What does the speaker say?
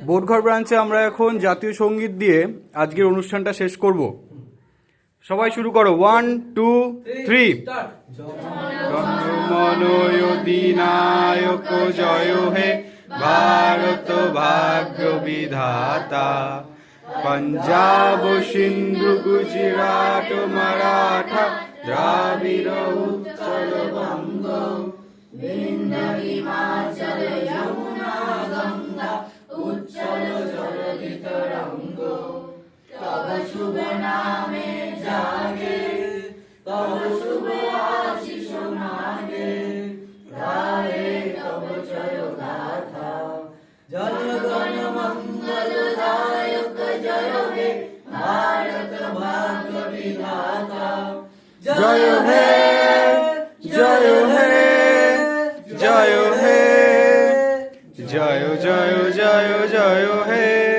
বোটঘর ব্রাঞ্চে আমরা এখন জাতীয় সঙ্গীত দিয়ে আজকের অনুষ্ঠানটা শেষ করব। সবাই শুরু করো, 1 2 3। জনমনয় অধিনায়ক জয় হে ভারত ভাগ্য বিধাতা, পঞ্জাব সিন্ধু গুজরাট মারাঠা দ্রাবিড় উৎকল বঙ্গ, বিন্ধ্য হিমাচল যমুনা গঙ্গা উচ্চল জলধি তরঙ্গ। তব শুভ নামে জাগে, তব শুভ আশিস মাগে, গায়ে তব জয় গাথা। জনগণ মঙ্গল দায়ক জয় হে ভারত ভাগ্য বিধাতা। জয় হে জয় হে জয় হে, জয় জয় জয় জয় হে।